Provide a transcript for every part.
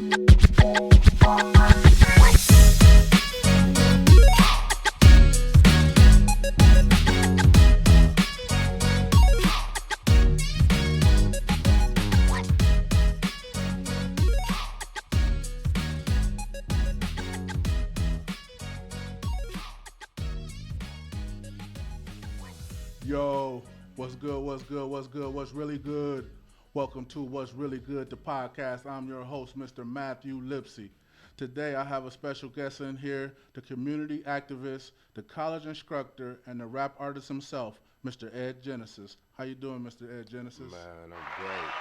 Yo, what's good? What's good? What's good? What's really good? Welcome to What's Really Good, the podcast. I'm your host, Mr. Matthew Lipsey. Today, I have a special guest in here, the community activist, the college instructor, and the rap artist himself, Mr. Ed Genesis. How you doing, Mr. Ed Genesis? Man, I'm great.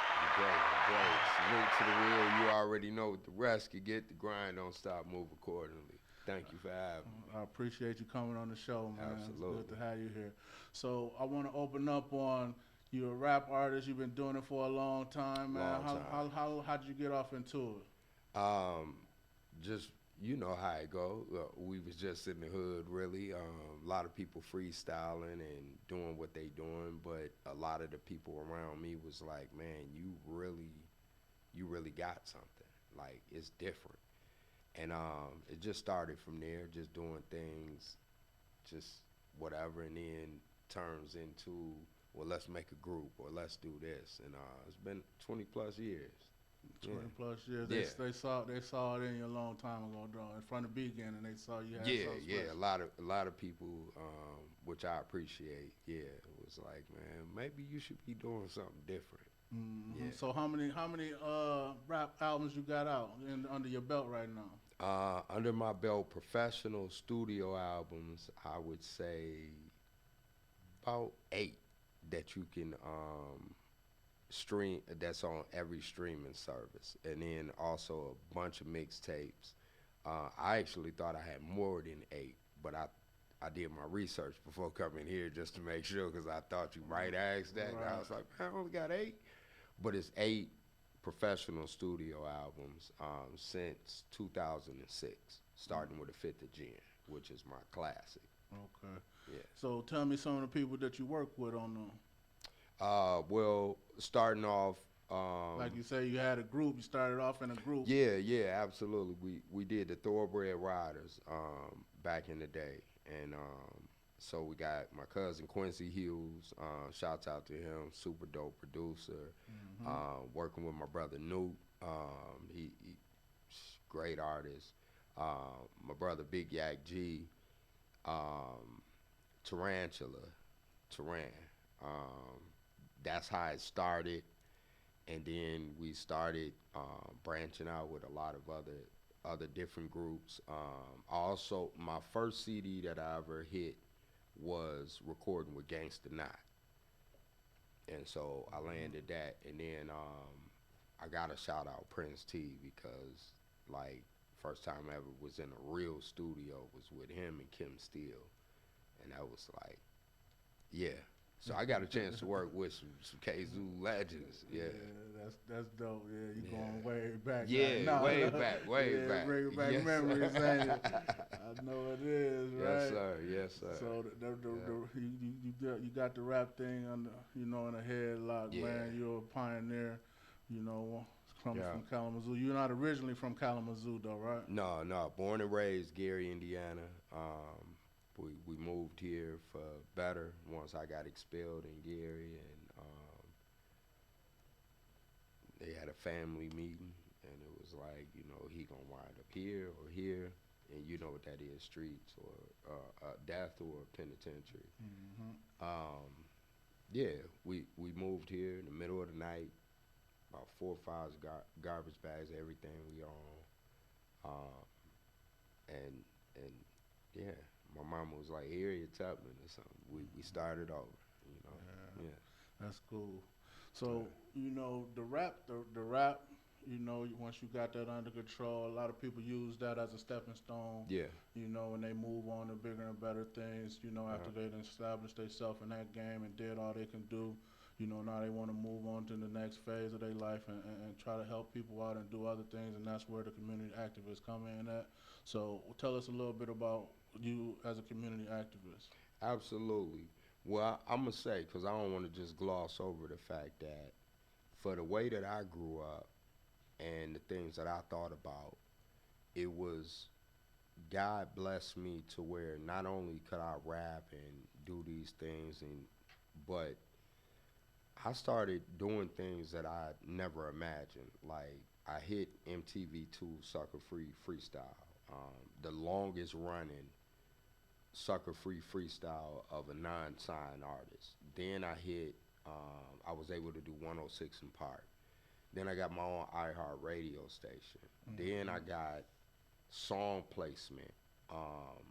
Salute to the real. You already know what the rest can get. The grind don't stop, move accordingly. Thank you for having me. I appreciate you coming on the show, man. Absolutely. It's good to have you here. So I want to open up on you're a rap artist. You've been doing it for a long time, man. How did you get off into it? Just you know how it go. We was just in the hood, really. A lot of people freestyling and doing what they doing, but a lot of the people around me was like, "Man, you really got something. Like it's different." And it just started from there, just doing things, just whatever, and then turns into, well, let's make a group or let's do this. And it's been 20 plus years. 20 plus years. Yeah. They saw it in you a long time ago, though. In front of beginning, they saw you had something Yeah. special. A lot of people, which I appreciate. Yeah, it was like, man, maybe you should be doing something different. Mm-hmm. Yeah. So how many rap albums you got out under your belt right now? Under my belt, professional studio albums, I would say about 8 that you can stream. That's on every streaming service, and then also a bunch of mixtapes. I actually thought I had more than 8, but I did my research before coming here just to make sure, because I thought you might ask that. Right. And I was like, man, I only got 8, but it's 8 professional studio albums since 2006, starting with the 5th of Jan, which is my classic. Okay. Yeah. So tell me some of the people that you work with on them. Well, starting off. Like you say, you had a group. You started off in a group. Yeah, absolutely. We did the Thoroughbred Riders back in the day, and so we got my cousin Quincy Hughes. Shouts out to him, super dope producer. Mm-hmm. Working with my brother Newt. He great artist. My brother Big Yak G. Taran. That's how it started, and then we started branching out with a lot of other different groups. Also, my first CD that I ever hit was recording with Gangsta Knot, and so I landed that, and then I gotta shout out Prince T, because like first time I ever was in a real studio was with him and Kim Steele, and that was like, yeah. So I got a chance to work with some KZoo legends. Yeah. That's dope. Yeah, you going way back. Yeah, way back. Bringing back Yes, memories, sir. ain't it? I know it is, right? Yes, sir. So you got the rap thing in the headlock, Yeah. man. You're a pioneer, coming Yeah. from Kalamazoo. You're not originally from Kalamazoo, though, right? No. Born and raised Gary, Indiana. We moved here for better once I got expelled in Gary, and they had a family meeting, and it was like, he gonna wind up here or here, and you know what that is, streets or death or penitentiary. Mm-hmm. Yeah, we moved here in the middle of the night, about 4 or 5 garbage bags, everything we own, and yeah. My mama was like, Harriet Tubman or something. We started over, Yeah. That's cool. So, the rap, once you got that under control, a lot of people use that as a stepping stone. Yeah. When they move on to bigger and better things, after they done established themselves in that game and did all they can do. Now they want to move on to the next phase of their life and try to help people out and do other things, and that's where the community activists come in at. So tell us a little bit about you as a community activist. Absolutely. Well, I'm going to say, because I don't want to just gloss over the fact that for the way that I grew up, and the things that I thought about, it was God blessed me to where not only could I rap and do these things, but I started doing things that I never imagined. Like I hit MTV2 Sucker Free Freestyle, the longest running Sucker Free Freestyle of a non-signed artist. Then I was able to do 106 in Park. Then I got my own iHeart radio station. Then I got song placement, um,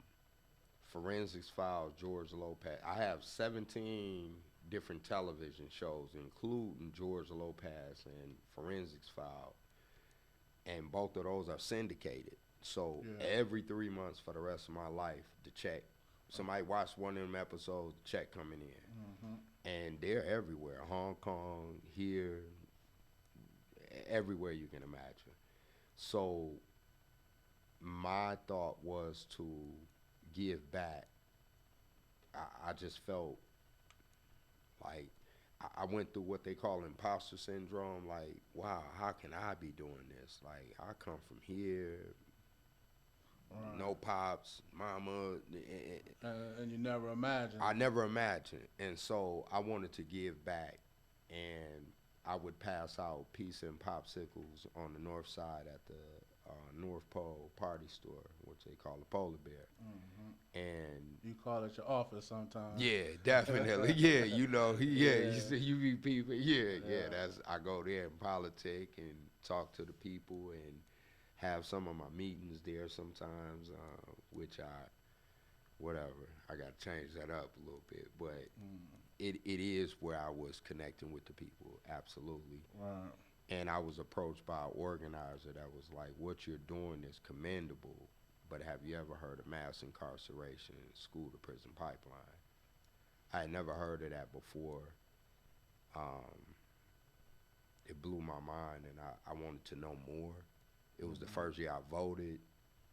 forensics files, George Lopez. I have 17 different television shows, including George Lopez and forensics file, and both of those are syndicated. So every 3 months for the rest of my life, the check. Somebody watched one of them episodes, the check coming in, and they're everywhere. Hong Kong, here, everywhere you can imagine. So my thought was to give back. I just felt like I went through what they call imposter syndrome. Like, wow, how can I be doing this? Like, I come from here, no pops, mama. And you never imagined. I never imagined. And so I wanted to give back. And I would pass out pizza and popsicles on the north side at the North Pole party store, which they call the Polar Bear. And you call it your office sometimes. yeah, definitely. Yeah, you know, you see, you meet people. That's I go there and politic and talk to the people and have some of my meetings there sometimes, which whatever. I got to change that up a little bit, but it is where I was connecting with the people, absolutely. Right. And I was approached by an organizer that was like, what you're doing is commendable, but have you ever heard of mass incarceration and school to prison pipeline? I had never heard of that before. It blew my mind, and I wanted to know more. It was the first year I voted.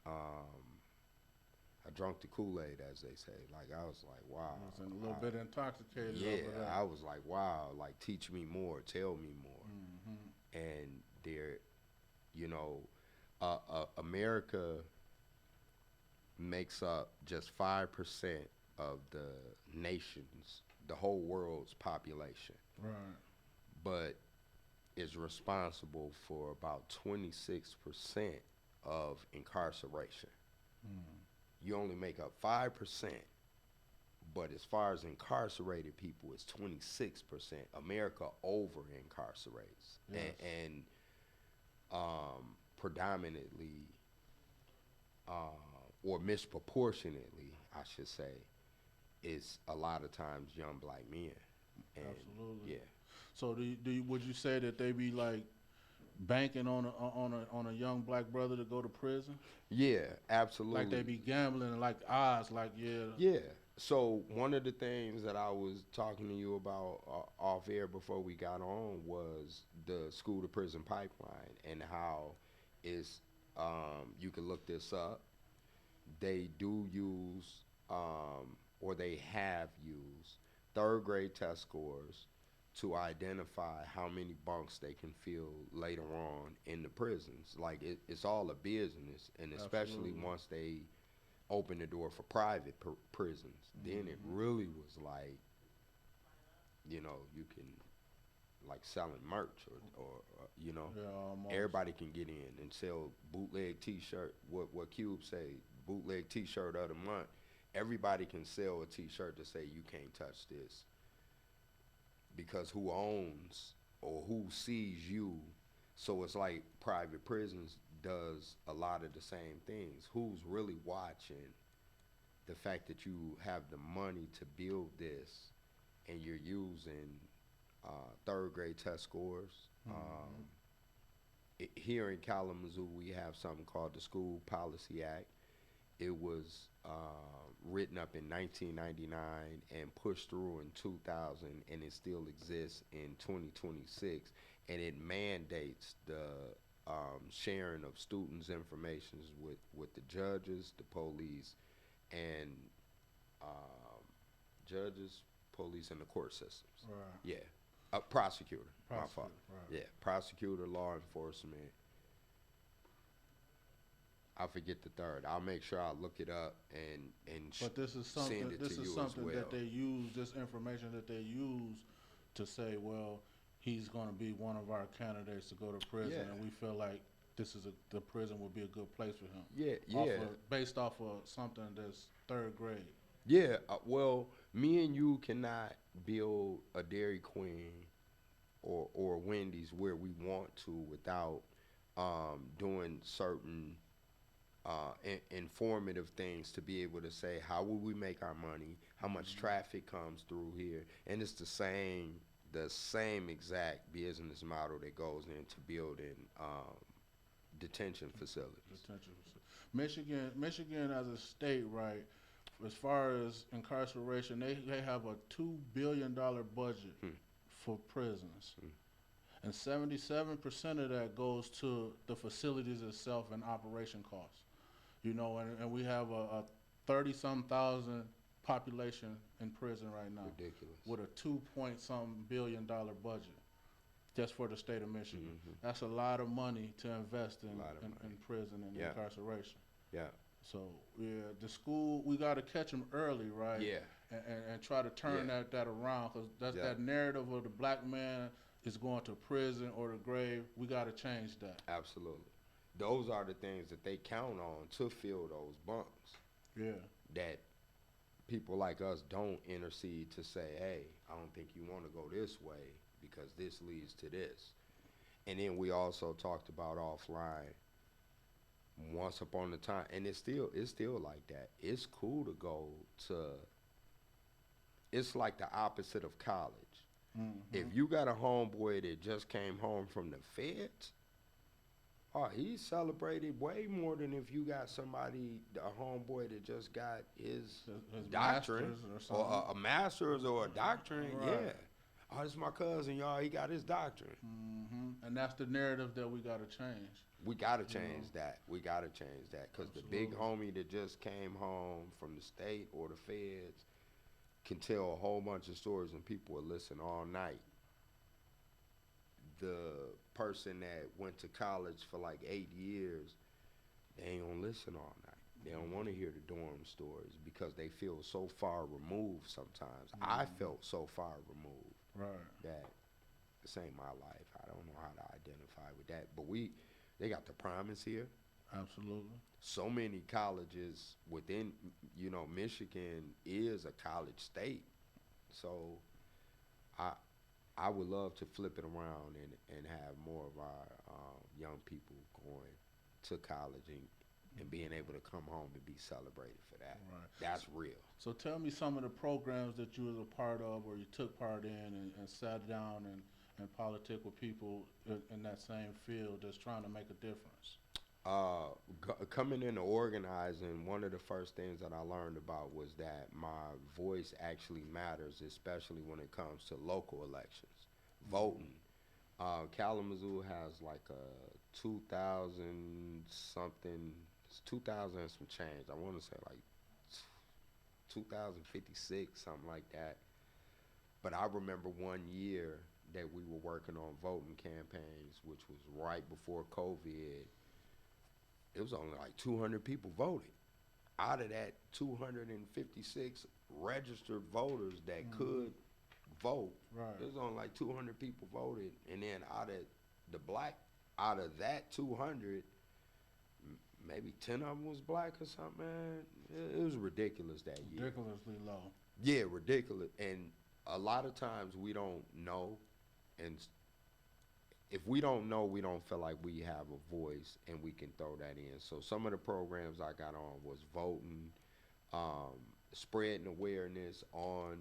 I drunk the Kool-Aid, as they say. Like, I was like, wow. I was a little bit intoxicated. Yeah, I was like, wow, like, teach me more, tell me more. And there, you know, America makes up just 5% of the nation's, the whole world's population. Right. But is responsible for about 26% of incarceration. You only make up 5%, but as far as incarcerated people, it's 26%. America over incarcerates, and predominantly, or misproportionately, I should say, is a lot of times young black men. And absolutely. Yeah. So would you say that they be like banking on a young black brother to go to prison? Yeah, absolutely. Like they be gambling and like odds, like Yeah. So one of the things that I was talking to you about off air before we got on was the school to prison pipeline and how it's you can look this up. They do use or they have used third grade test scores to identify how many bunks they can fill later on in the prisons. Like it's all a business, and especially once they open the door for private prisons, then it really was like, you know, you can like selling merch or you know, everybody can get in and sell bootleg T-shirt. What Cube say, bootleg T-shirt of the month. Everybody can sell a T-shirt to say you can't touch this. Because who owns or who sees you, so it's like private prisons does a lot of the same things. Who's really watching the fact that you have the money to build this and you're using third grade test scores? Here in Kalamazoo, we have something called the School Policy Act. It was written up in 1999 and pushed through in 2000, and it still exists in 2026. And it mandates the sharing of students' information with the judges, the police, and judges, police, and the court systems. Right. Yeah, prosecutor. My fault. Right. Yeah, prosecutor, law enforcement. I forget the third. I'll make sure I look it up and But this is send something. it This to is you something as well. that they use. This information that they use to say, well, he's going to be one of our candidates to go to prison, Yeah, and we feel like the prison would be a good place for him. yeah, yeah, Based off of something that's third grade. yeah. Well, me and you cannot build a Dairy Queen or Wendy's where we want to without doing certain informative things to be able to say how will we make our money, how much traffic comes through here, and it's the same exact business model that goes into building detention facilities. Detention facility. Michigan as a state, right? As far as incarceration, they have a $2 billion budget Hmm. for prisons. Hmm. And 77% of that goes to the facilities itself and operation costs. And we have a 30-some thousand population in prison right now Ridiculous. with a 2 point some billion-dollar budget just for the state of Michigan. Hmm. That's a lot of money to invest in money. prison and Yeah. incarceration. Yeah. So yeah, the school, we got to catch them early, right? Yeah. And try to turn Yeah. that around, because Yeah. that narrative of the black man is going to prison or the grave. We got to change that. Absolutely. Those are the things that they count on to fill those bunks Yeah. that people like us don't intercede to say, hey, I don't think you want to go this way because this leads to this. And then we also talked about offline once upon a time, and it's still like that. It's cool to go to, it's like the opposite of college. Mm-hmm. If you got a homeboy that just came home from the feds, oh, he celebrated way more than if you got somebody, a homeboy that just got his doctorate or a master's or a doctorate. Right. Yeah. Oh, this is my cousin, y'all. He got his doctorate. Mm-hmm. And that's the narrative that we got to change. We got to change that. We got to change that because the big homie that just came home from the state or the feds can tell a whole bunch of stories and people will listen all night. The person that went to college for like 8 years, they ain't gonna listen all night. They don't want to hear the dorm stories because they feel so far removed sometimes. I felt so far removed that this ain't my life. I don't know how to identify with that. But they got the promise here. Absolutely. So many colleges within, Michigan is a college state. So I would love to flip it around and have more of our young people going to college and being able to come home and be celebrated for that. Right. That's real. So tell me some of the programs that you was a part of or you took part in and sat down and politic with people in that same field that's trying to make a difference. Coming into organizing, one of the first things that I learned about was that my voice actually matters, especially when it comes to local elections. Voting. Kalamazoo has like a 2000 something, it's 2000 and some change. I want to say like 2056, something like that. But I remember one year that we were working on voting campaigns, which was right before COVID. It was only like 200 people voted. Out of that 256 registered voters that could vote, there was only like 200 people voted. And then out of that 200, maybe 10 of them was black or something, man. It was ridiculous that year. Ridiculously low. Yeah, ridiculous. And a lot of times we don't know, and if we don't know, we don't feel like we have a voice and we can throw that in. So some of the programs I got on was voting, spreading awareness on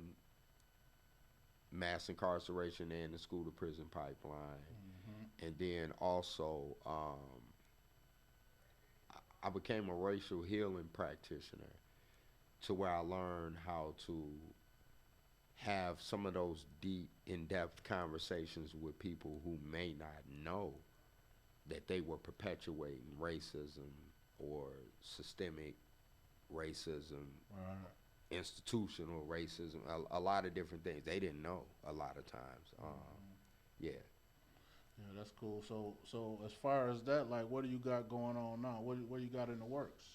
mass incarceration and the school to prison pipeline. And then also I became a racial healing practitioner to where I learned how to have some of those deep, in-depth conversations with people who may not know that they were perpetuating racism or systemic racism, institutional racism, a lot of different things. They didn't know a lot of times. Yeah. Yeah, that's cool. So as far as that, like, what do you got going on now? What you got in the works?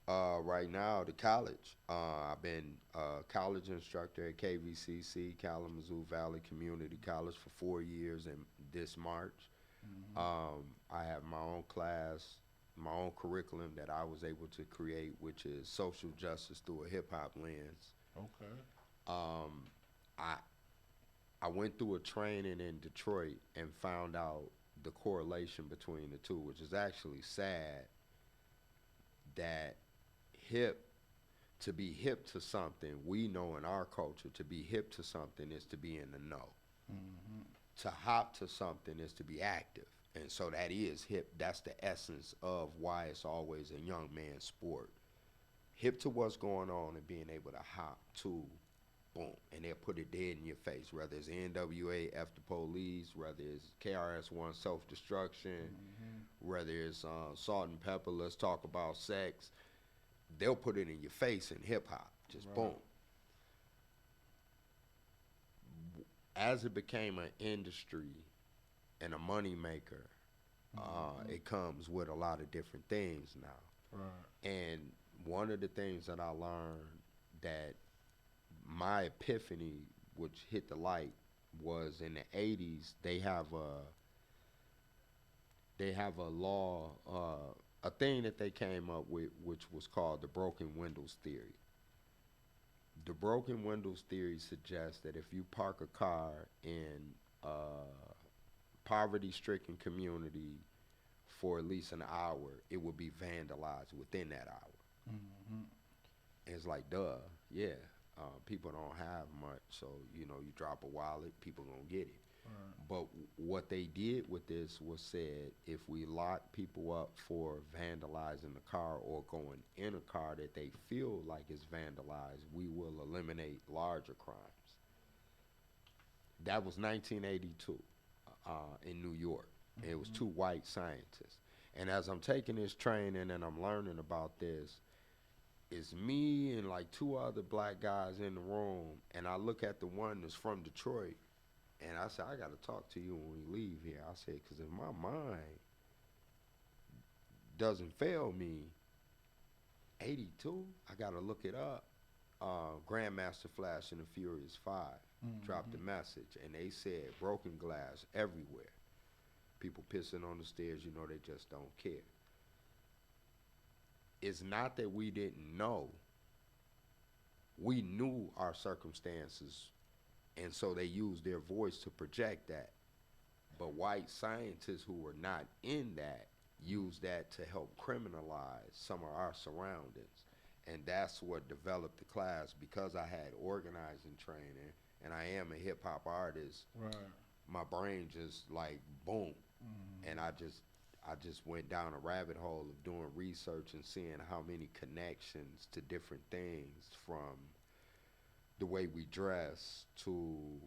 Right now, the college. I've been a college instructor at KVCC, Kalamazoo Valley Community College, for 4 years. In this March, Hmm. I have my own class, my own curriculum that I was able to create, which is social justice through a hip hop lens. Okay. Um, I I went through a training in Detroit and found out the correlation between the two, which is actually sad that hip to be hip to something, we know in our culture, to be hip to something is to be in the know. Hmm. To hop to something is to be active. And so that is hip. That's the essence of why it's always a young man's sport. Hip to what's going on and being able to hop to boom, and they'll put it dead in your face, whether it's NWA, F the Police, whether it's KRS-One, Self Destruction, Hmm. whether it's Salt and Pepper, Let's Talk About Sex. They'll put it in your face in hip hop, just Right. boom. As it became an industry and a money maker, Hmm. it comes with a lot of different things now. Right. And one of the things that I learned that my epiphany, which hit the light, was in the '80s. They have a law, a thing that they came up with, which was called the broken windows theory. The broken windows theory suggests that if you park a car in a poverty-stricken community for at least an hour, it will be vandalized within that hour. Hmm. And it's like, duh, yeah. People don't have much, so you drop a wallet, people gonna get it. Right. But what they did with this was said, if we lock people up for vandalizing the car or going in a car that they feel like is vandalized, we will eliminate larger crimes. That was 1982 in New York. And it was Hmm. two white scientists. And as I'm taking this training and I'm learning about this, it's me and like two other black guys in the room. And I look at the one that's from Detroit and I said, I got to talk to you when we leave here. I said, because if my mind doesn't fail me, 82, I got to look it up. Grandmaster Flash and the Furious 5 dropped a Hmm. message, and they said broken glass everywhere. People pissing on the stairs, they just don't care. It's not that we didn't know, we knew our circumstances, and so they used their voice to project that. But white scientists who were not in that used that to help criminalize some of our surroundings. And that's what developed the class because I had organizing training and I am a hip hop artist. Right. My brain just like boom. And Hmm. I just went down a rabbit hole of doing research and seeing how many connections to different things, from the way we dress to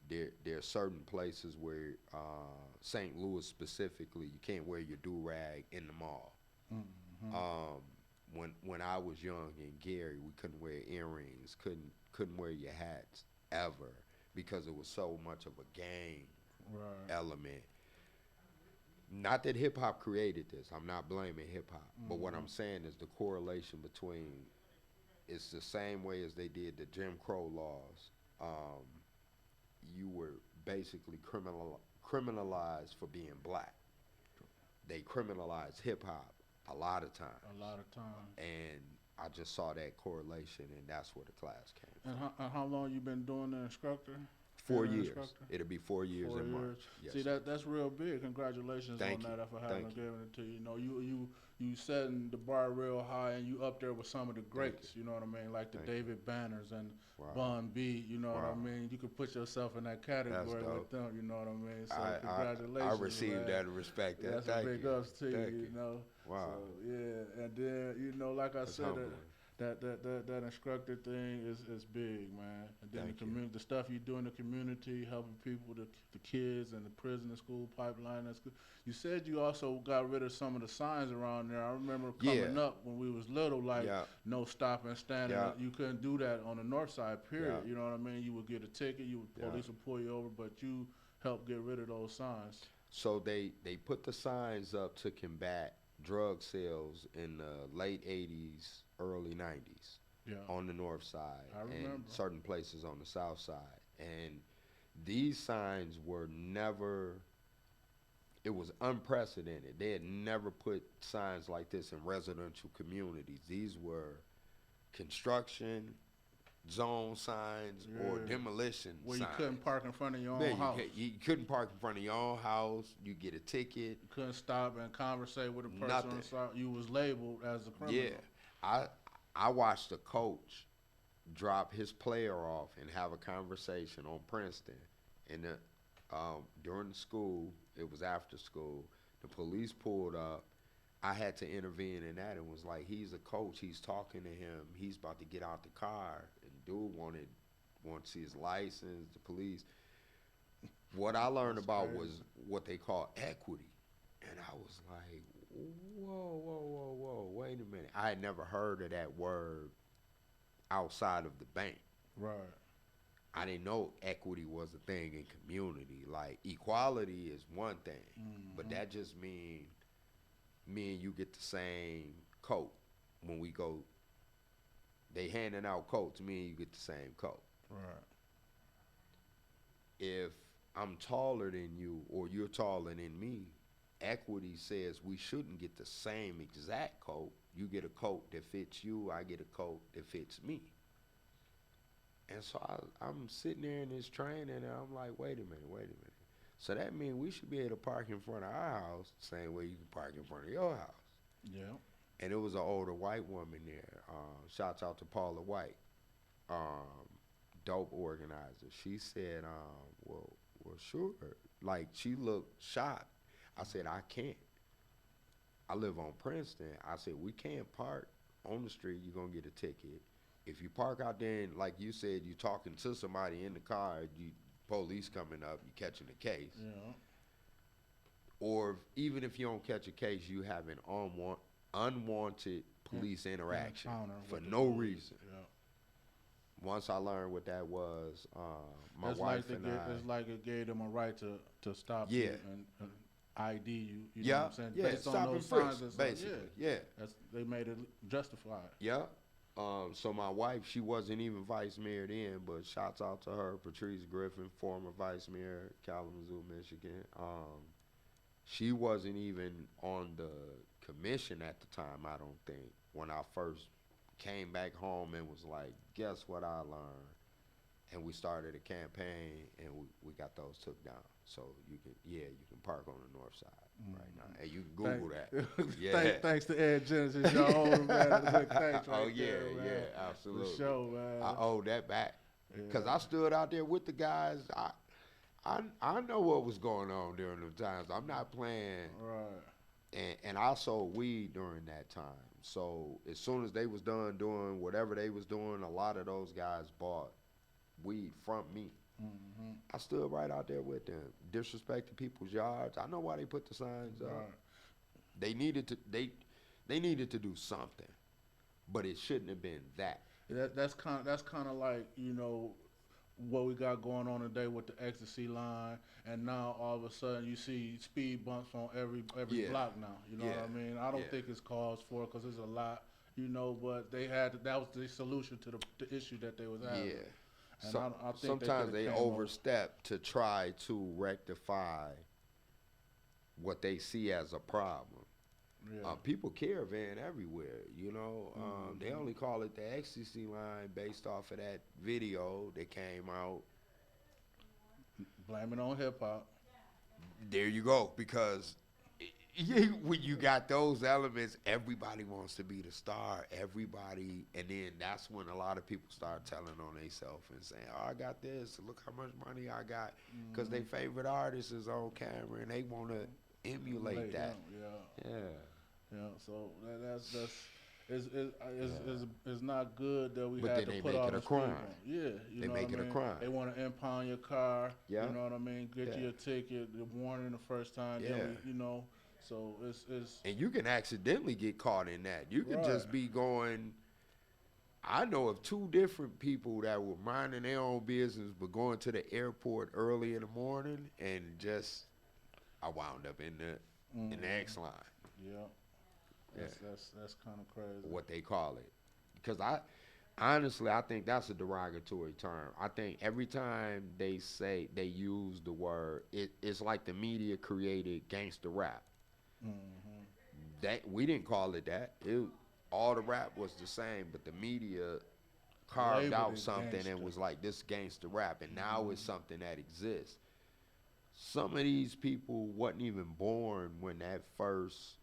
there are certain places where St. Louis specifically, you can't wear your do rag in the mall. Hmm. Um, when I was young in Gary, we couldn't wear earrings, couldn't wear your hats ever because it was so much of a gang Right. element. Not that hip hop created this. I'm not blaming hip hop, but what Hmm. I'm saying is the correlation between, it's the same way as they did the Jim Crow laws. Um, you were basically criminalized for being black. They criminalized hip hop a lot of A times, lot of times. and I just saw that correlation, and that's where the class came And from. how long you been doing the instructor? Four Being an years. instructor? It'll be 4 years 4 in years. March. Yes, See, sir. that's real big. Congratulations on Thank you. that for having Thank you. given it to you. You know, you setting the bar real high, and you up there with some of the Thank you. greats. You know what I mean? Like the Thank you. David Banners and Wow. Bun B. You know what I Wow. mean? You could put yourself in that That's category with dope. them. You know what I mean? So I congratulations, received man. that and respect that. That's a Thank big you. ups to you. Thank You you. know. So Wow. yeah, and then like I That's said, humbling. that instructor thing is big, man. And then the Thank you. community, the stuff you do in the community, helping people, the kids and the prison and school pipeline. That's good. You said you also got rid of some of the signs around there. I remember Yeah. coming up when we was little, like Yeah. no stopping, standing. Yeah. You couldn't do that on the north side. Yeah. Period. You know what I mean? You would get a ticket. Yeah. Police would pull you over, but you help get rid of those signs. So they put the signs up to combat drug sales in the late 80s, early 90s Yeah, on the north side I and remember. certain places on the south side. And these signs were never, it was unprecedented. They had never put signs like this in residential communities. These were construction zone signs or Yeah, demolition where you signs. couldn't park in front of your Man, own house. you couldn't park in front of your own house. You get a ticket. You couldn't stop and conversate with a person Nothing. on the side. You was labeled as a criminal. Yeah, I watched a coach drop his player off and have a conversation on Princeton, and during the school, it was after school. The police pulled up. I had to intervene in that and was like, he's a coach. He's talking to him. He's about to get out the car, and dude wanted to see his license. The police. What I learned That's about crazy. was what they call equity, and I was like, whoa, wait a minute. I had never heard of that word outside of the bank. Right. I didn't know equity was a thing in community. Like equality is one thing, but that just means me and you get the same coat when we go. They handing out coats. Me and you get the same coat. Right. If I'm taller than you or you're taller than me, equity says we shouldn't get the same exact coat. You get a coat that fits you. I get a coat that fits me. And so I'm sitting there in this train and I'm like, wait a minute. So that means we should be able to park in front of our house the same way you can park in front of your house. Yeah. And it was an older white woman there. Shouts out to Paula White, dope organizer. She said, well, sure. Like, she looked shocked. I said, I can't. I live on Princeton. I said, we can't park on the street. You're going to get a ticket. If you park out there and, like you said, you talking to somebody in the car, you police coming up, you catching a case. Yeah. Or even if you don't catch a case, you have an unwanted police interaction Encounter for with the no police. reason. Yeah. Once I learned what that was, my It's wife like and I. it's like it gave them a right to stop Yeah. you and ID you. You know Yeah, what I'm saying? yeah, Based stop on and those frisk, signs. It's basically. Like, Yeah. they made it justified. Yeah. So my wife, she wasn't even vice mayor then, but shouts out to her, Patrice Griffin, former vice mayor, Kalamazoo, Michigan. She wasn't even on the commission at the time, I don't think, when I first came back home and was like, guess what I learned? And we started a campaign and we got those took down. So you can park on the north side right now. And you can Google that. Yeah. Thanks to Ed Genesis, y'all owe him, man. That's a big thanks right Oh yeah, there, man. yeah, absolutely. For sure, man. I owe that back. Cause Yeah. I stood out there with the guys. I know what was going on during those times. I'm not playing. Right. And I sold weed during that time. So as soon as they was done doing whatever they was doing, a lot of those guys bought weed from me. Mm-hmm. I stood right out there with them, disrespecting people's yards. I know why they put the signs up. Right. They needed to do something, but it shouldn't have been that. That's kind of like, you know, what we got going on today with the ecstasy line, and now all of a sudden you see speed bumps on every Yeah. block now. You know Yeah. what I mean? I don't Yeah. think it's cause for it because there's a lot, you know. But that was the solution to the issue that they was having. Yeah. And So, I think sometimes they could've came up- overstep to try to rectify what they see as a problem. Yeah. People caravan everywhere, you know. They only call it the ecstasy line based off of that video that came out. Blame it on hip hop. There you go, because when you got those elements, everybody wants to be the star. Everybody, and then that's when a lot of people start telling on themselves and saying, "Oh, I got this. Look how much money I got," because their favorite artist is on camera and they want to emulate that. Yeah. Yeah. Yeah. So that's it's not good that we But had then to they put make all it a the speed crime. bump. Yeah. You They know make what it I a mean? crime. They want to impound your car. Yeah. You know what I mean? Get Yeah. you a ticket, the warning the first time. Yeah. Then you know. So it's And you can accidentally get caught in that. You can Right. just be going I know of two different people that were minding their own business but going to the airport early in the morning and just I wound up in the X line. Yeah. Yeah, That's kind of crazy. what they call it. Because I honestly I think that's a derogatory term. I think every time they use the word, it's like the media created gangster rap. Hmm. That we didn't call it that. All the rap was the same, but the media carved Labeled out it something and gangster. was like this gangster rap, and now it's something that exists. Some of these people wasn't even born when that first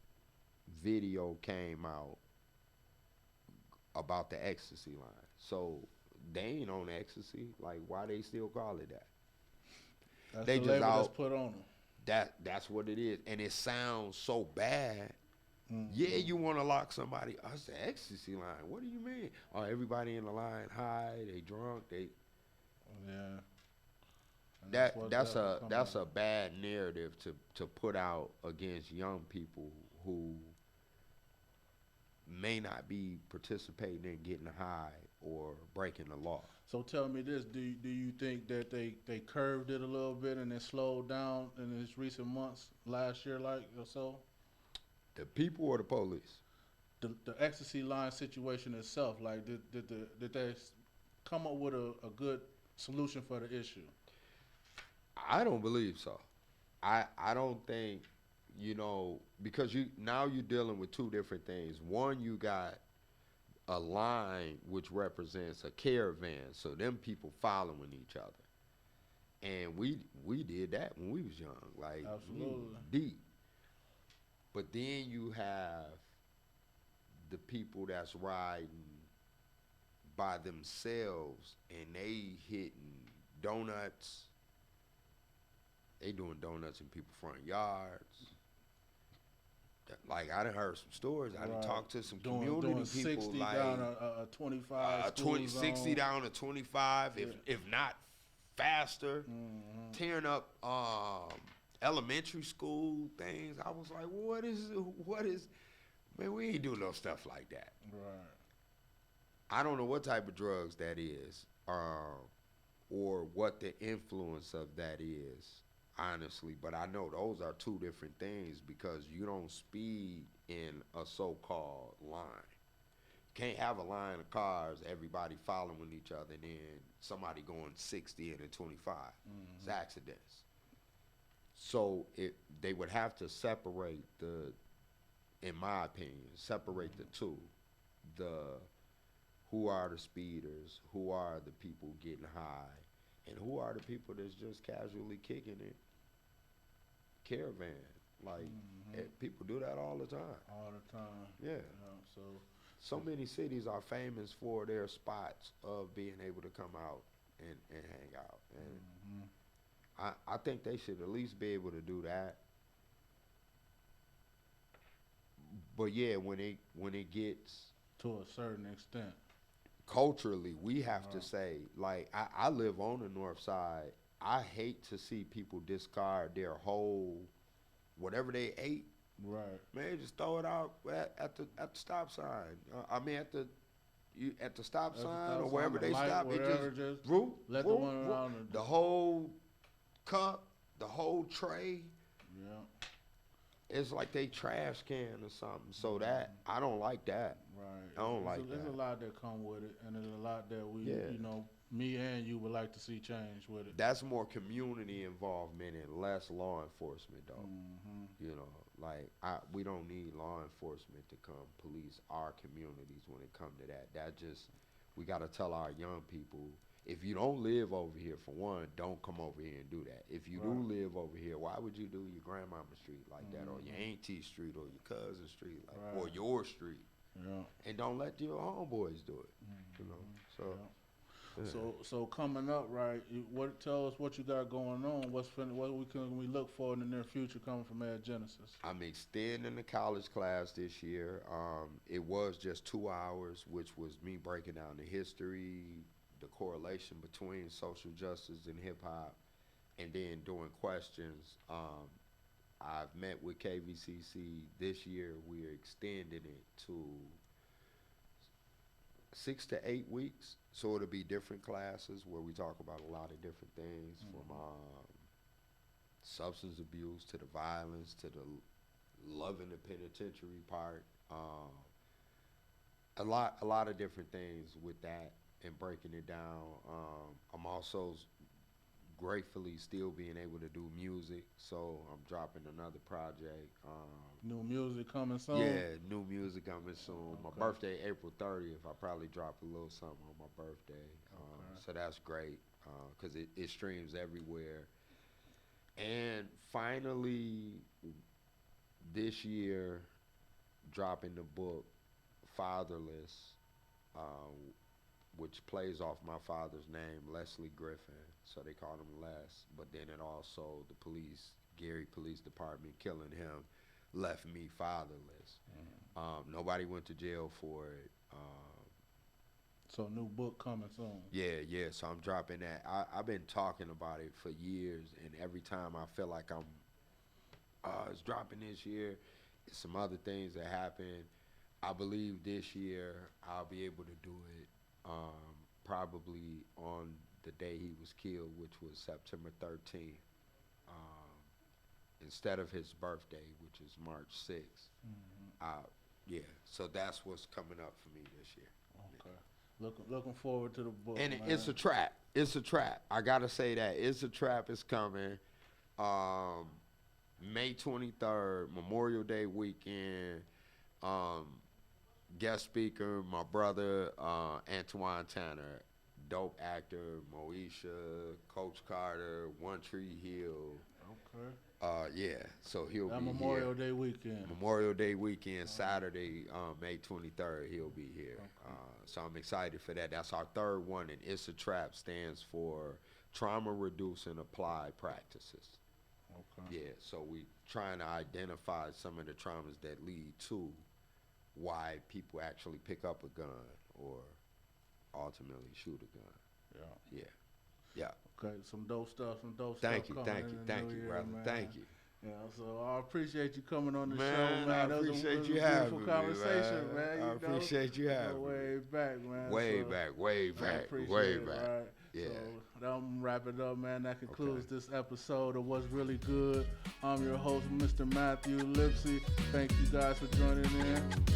video came out about the ecstasy line, so they ain't on ecstasy. Like, why they still call it that? That's They the just label that's out put on them. that's what it is, and it sounds so bad. Yeah, Hmm. you want to lock somebody. Oh, it's the ecstasy line. What do you mean? Oh, everybody in the line high, they drunk, they Yeah. And that that's what come that's out. a bad narrative to put out against young people who may not be participating in getting high or breaking the law. So tell me this: do you think that they curved it a little bit and it slowed down in these recent months, last year, like or so? The people or the police? The ecstasy line situation itself, like did they come up with a good solution for the issue? I don't believe so. I don't think, because you're dealing with two different things. One, you got a line which represents a caravan, so them people following each other. And we did that when we was young, like we was Absolutely. deep. But then you have the people that's riding by themselves and they hitting donuts. They doing donuts in people's front yards. Like, I done heard some stories. I done Right. talked to some Doing community people 60 like down a 25 school 60 zone. down to 25, Yeah. if not faster, Hmm. tearing up elementary school things. I was like, what is, man, we ain't doing no stuff like that. Right. I don't know what type of drugs that is, or what the influence of that is, honestly. But I know those are two different things because you don't speed in a so-called line. You can't have a line of cars, everybody following each other, and then somebody going 60 and a 25. It's Hmm. accidents. So they would have to separate in my opinion, separate the two. The Who are the speeders, who are the people getting high, and who are the people that's just casually kicking it, caravan. Like, Hmm. people do that all the time. All the time. Yeah. Yeah. So many cities are famous for their spots of being able to come out and hang out. And Hmm. I think they should at least be able to do that. But yeah, when it gets To a certain extent. culturally, we have to Right. say, like, I live on the north side. I hate to see people discard their whole whatever they ate. Right. Man, just throw it out at the stop sign. I mean, at the stop That's sign or that's on wherever the they light, stop. It just wherever. Just whoop, let the whoop, one whoop. around. The whole cup, the whole tray. Yeah. It's like they trash can or something. So that Hmm. I don't like that. Right. I don't like There's a that. lot that come with it, and there's a lot that Yeah. me and you would like to see change with it. That's more community involvement and less law enforcement, though. Hmm. Like, we don't need law enforcement to come police our communities when it come to that. We got to tell our young people, if you don't live over here, for one, don't come over here and do that. If you do Right. live over here, why would you do your grandmama street like that, or your Hmm. auntie street, or your cousin street, like, or Right. your street, Yeah. and don't let your homeboys do it. You know, Hmm. so Yeah. yeah. So coming up, right? Tell us what you got going on. What we look for in the near future coming from Ed Genesis? I'm extending the college class this year. It was just 2 hours, which was me breaking down the history, the correlation between social justice and hip hop, and then doing questions. I've met with KVCC this year. We're extending it to 6 to 8 weeks. So it'll be different classes where we talk about a lot of different things, from substance abuse to the violence to the love in the penitentiary part. A lot of different things with that and breaking it down. I'm also gratefully still being able to do music, so I'm dropping another project. New music coming soon? Yeah, new music coming soon. Okay. My birthday, April 30th. I probably drop a little something on my birthday. So that's great, because it streams everywhere. And finally, this year, dropping the book, Fatherless, which plays off my father's name, Leslie Griffin. So they called him Les. But then it also, the police, Gary Police Department killing him, left me fatherless. Nobody went to jail for it. So new book coming soon. Yeah. So I'm dropping that. I've been talking about it for years, and every time I feel like it's dropping this year, some other things that happen. I believe this year I'll be able to do it, probably on the day he was killed, which was September 13th, instead of his birthday, which is March 6th. Yeah, so that's what's coming up for me this year. Okay. Looking forward to the book. And man. it's a trap. It's a trap. I gotta say that. It's a trap. It's coming. May 23rd, Memorial Day weekend. Guest speaker, my brother, Antoine Tanner. Dope actor, Moesha, Coach Carter, One Tree Hill. Okay. Yeah, so he'll That be Memorial here. Day weekend. Memorial Day weekend, Saturday, May 23rd, he'll be here. So I'm excited for that. That's our third one, and It's a Trap stands for Trauma Reducing Applied Practices. Okay. Yeah, so we trying to identify some of the traumas that lead to why people actually pick up a gun or ultimately shoot a gun. Yeah. Okay, some dope stuff. Thank you, coming in the new year, brother. man. Thank you. Yeah, so I appreciate you coming on the Man, show, man. I That was appreciate a you beautiful having me, conversation, man. man. I You know, appreciate you having me. way back, man. Way So, back, I appreciate way it, back. right? Yeah. So I'm wrap it up, man. That concludes this episode of What's Really Good. I'm your host, Mr. Matthew Lipsey. Thank you guys for joining in.